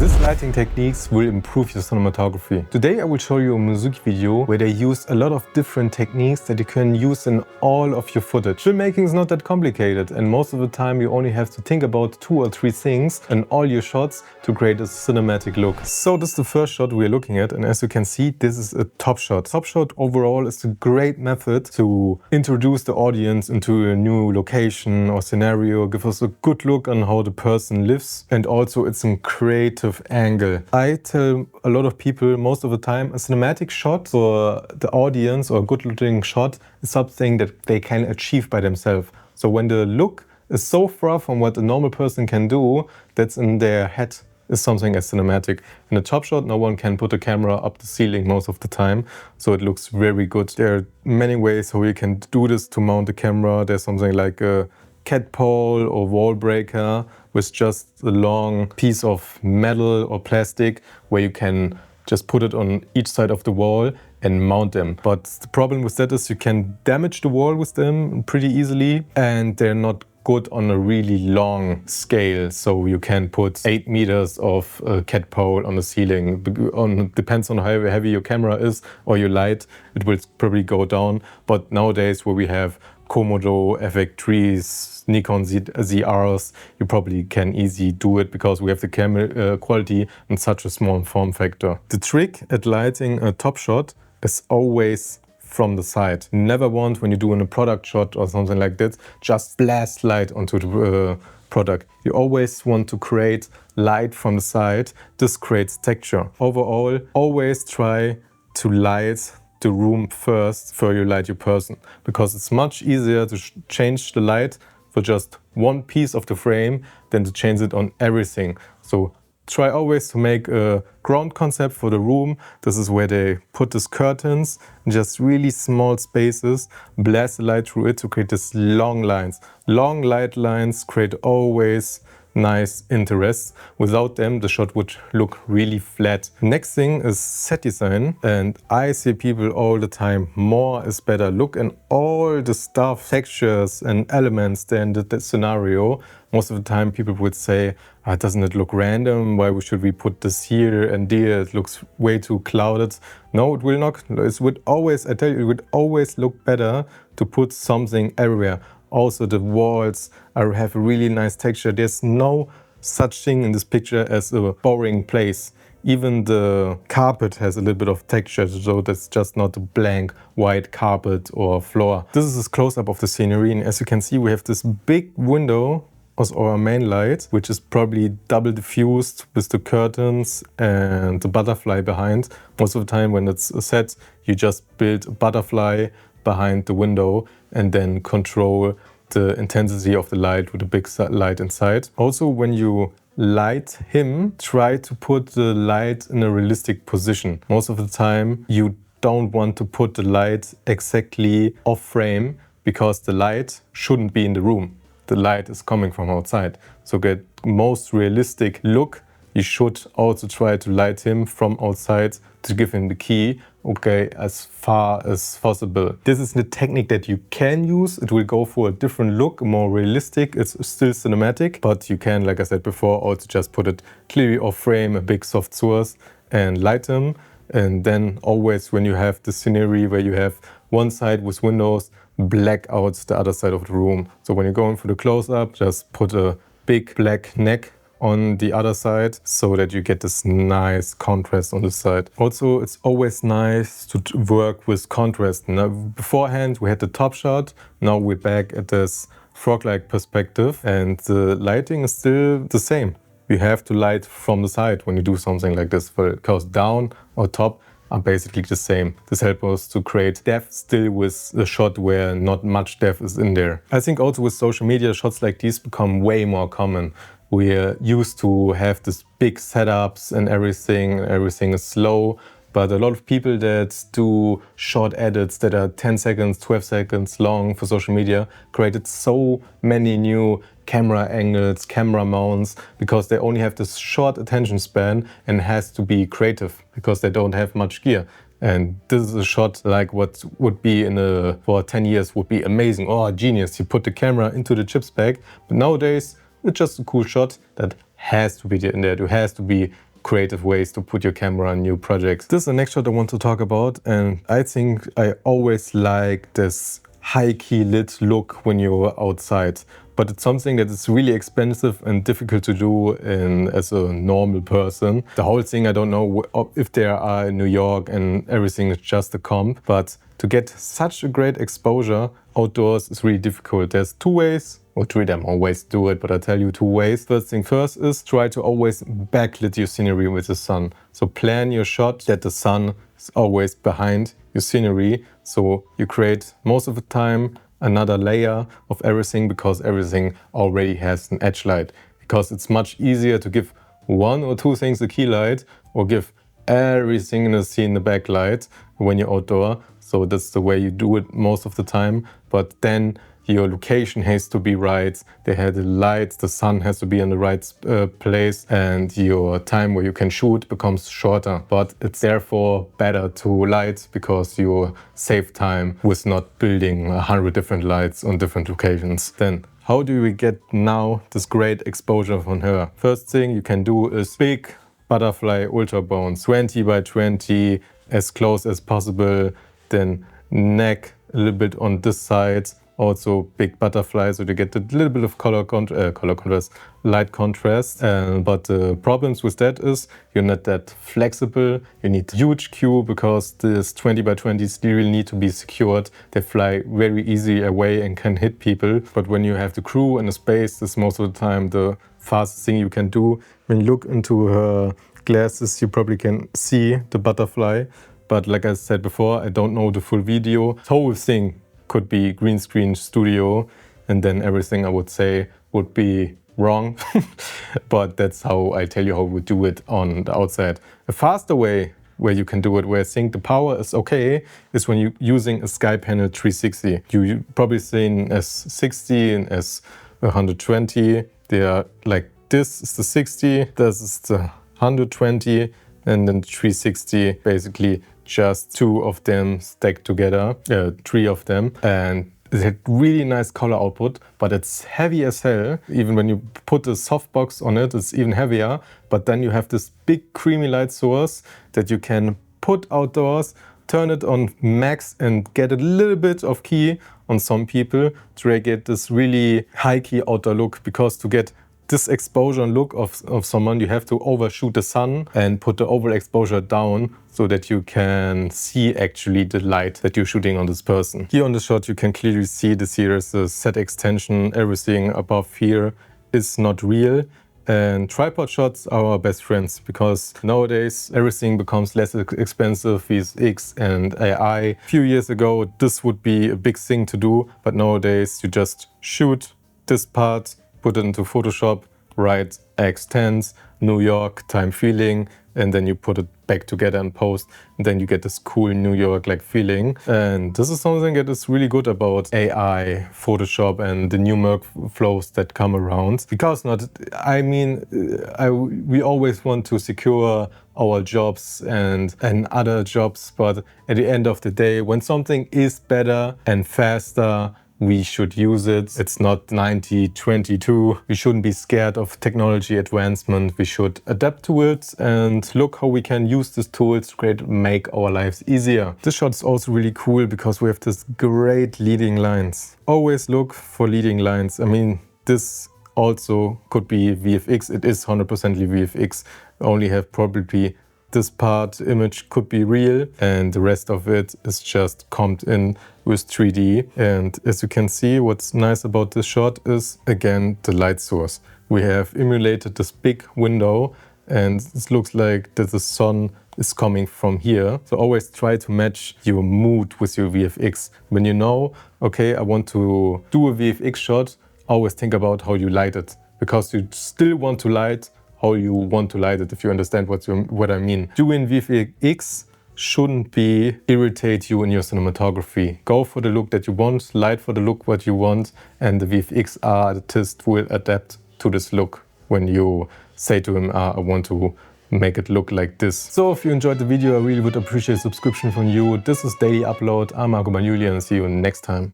These lighting techniques will improve your cinematography. Today I will show you a music video where they used a lot of different techniques that you can use in all of your footage. Filmmaking is not that complicated, and most of the time you only have to think about 2 or 3 things in all your shots to create a cinematic look. So this is the first shot we are looking at, and as you can see, this is a top shot. Top shot overall is a great method to introduce the audience into a new location or scenario, give us a good look on how the person lives, and also it's a creative angle. I tell a lot of people most of the time a cinematic shot for the audience or a good looking shot is something that they can achieve by themselves. So when the look is so far from what a normal person can do, that's in their head is something as cinematic. In a top shot, no one can put a camera up the ceiling most of the time, so it looks very good. There are many ways how you can do this to mount the camera. There's something like a cat pole or wall breaker with just a long piece of metal or plastic where you can just put it on each side of the wall and mount them. But the problem with that is you can damage the wall with them pretty easily, and they're not good on a really long scale. So you can put 8 meters of cat pole on the ceiling. Depends on how heavy your camera is or your light, it will probably go down. But nowadays where we have Komodo FX3s, Nikon ZRs, you probably can easily do it because we have the camera quality in such a small form factor. The trick at lighting a top shot is always from the side. You never want, when you're doing a product shot or something like that, just blast light onto the product. You always want to create light from the side. This creates texture. Overall, always try to light the room first before you light your person, because it's much easier to change the light for just one piece of the frame than to change it on everything. So try always to make a ground concept for the room. This is where they put these curtains in just really small spaces, blast the light through it to create these long lines. Long light lines create always nice interest. Without them, the shot would look really flat. Next thing is set design, and I see people all the time, more is better. Look in all the stuff, textures and elements there in the scenario. Most of the time people would say, doesn't it look random? Why should we put this here and there? It looks way too clouded. No, it will not. It would always, I tell you, it would always look better to put something everywhere. Also the walls have a really nice texture. There's no such thing in this picture as a boring place. Even the carpet has a little bit of texture, so that's just not a blank white carpet or floor. This is a close-up of the scenery, and as you can see, we have this big window as our main light, which is probably double diffused with the curtains and the butterfly behind. Most of the time when it's set, you just build a butterfly behind the window and then control the intensity of the light with a big light inside. Also, when you light him, try to put the light in a realistic position. Most of the time you don't want to put the light exactly off frame because the light shouldn't be in the room. The light is coming from outside. So get most realistic look, you should also try to light him from outside to give him the key, okay, as far as possible. This is the technique that you can use. It will go for a different look, more realistic. It's still cinematic, but you can, like I said before, also just put it clearly off frame, a big soft source, and light him. And then always when you have the scenery where you have one side with windows, black out the other side of the room. So when you're going for the close-up, just put a big black neck on the other side so that you get this nice contrast on the side. Also, it's always nice to work with contrast. Now, beforehand, we had the top shot. Now we're back at this frog-like perspective, and the lighting is still the same. You have to light from the side when you do something like this. Whether it goes down or top are basically the same. This helps us to create depth still with a shot where not much depth is in there. I think also with social media, shots like these become way more common. We're used to have this big setups and everything is slow. But a lot of people that do short edits that are 10 seconds, 12 seconds long for social media created so many new camera angles, camera mounts, because they only have this short attention span and has to be creative because they don't have much gear. And this is a shot like what would be for 10 years would be amazing. Oh, genius, you put the camera into the chips bag. But nowadays, it's just a cool shot that has to be in there. It has to be creative ways to put your camera on new projects. This is the next shot I want to talk about, and I think I always like this high-key lit look when you're outside. But it's something that is really expensive and difficult to do as a normal person. The whole thing, I don't know if they are in New York and everything is just a comp, but to get such a great exposure outdoors is really difficult. There's two ways, or three, there are more ways to do it, but I'll tell you two ways. First thing first is try to always backlit your scenery with the sun. So plan your shot that the sun is always behind your scenery. So you create most of the time another layer of everything because everything already has an edge light. Because it's much easier to give one or two things a key light or give everything in the scene the backlight when you're outdoor. So that's the way you do it most of the time. But then your location has to be right, they had the lights, the sun has to be in the right place, and your time where you can shoot becomes shorter. But it's therefore better to light because you save time with not building 100 different lights on different locations. Then how do we get now this great exposure from her? First thing you can do is big butterfly ultra bones, 20 by 20, as close as possible. Then neck a little bit on this side. Also big butterfly, so you get a little bit of color contrast, light contrast. But the problems with that is you're not that flexible. You need huge cue because this 20 by 20 still need to be secured. They fly very easy away and can hit people. But when you have the crew and the space, this is most of the time the fastest thing you can do. When you look into her glasses, you probably can see the butterfly. But like I said before, I don't know the full video. The whole thing could be green screen studio, and then everything I would say would be wrong. But that's how I tell you how we do it on the outside. A faster way where you can do it, where I think the power is okay, is when you're using a sky panel 360. You probably seen S60 and S120. They are like this is the 60, this is the 120, and then 360 basically just two of them stacked together, three of them, and it had really nice color output, but it's heavy as hell. Even when you put a softbox on it, it's even heavier. But then you have this big creamy light source that you can put outdoors, turn it on max and get a little bit of key on some people to get this really high key outdoor look. Because to get this exposure and look of someone, you have to overshoot the sun and put the overexposure down so that you can see actually the light that you're shooting on this person. Here on the shot you can clearly see this here is a set extension. Everything above here is not real. And tripod shots are our best friends because nowadays everything becomes less expensive with VFX and AI. A few years ago this would be a big thing to do, but nowadays you just shoot this part, put it into Photoshop, write X10s, New York, time feeling, and then you put it back together in post, and then you get this cool New York-like feeling. And this is something that is really good about AI, Photoshop, and the new workflows that come around. Because we always want to secure our jobs and other jobs, but at the end of the day, when something is better and faster, we should use it. It's not 90-22. We shouldn't be scared of technology advancement. We should adapt to it and look how we can use these tools to make our lives easier. This shot is also really cool because we have this great leading lines. Always look for leading lines. I mean, this also could be VFX. It is 100% VFX. We only have probably this part image could be real and the rest of it is just comped in with 3D. And as you can see, what's nice about this shot is again the light source. We have emulated this big window and it looks like that the sun is coming from here. So always try to match your mood with your VFX. When you know, okay, I want to do a VFX shot, always think about how you light it, because you still want to light how you want to light it, if you understand what I mean. Doing VFX shouldn't irritate you in your cinematography. Go for the look that you want, light for the look what you want, and the VFX artist will adapt to this look when you say to him, I want to make it look like this. So if you enjoyed the video, I really would appreciate a subscription from you. This is Daily Upload. I'm Marco Bagnoli and see you next time.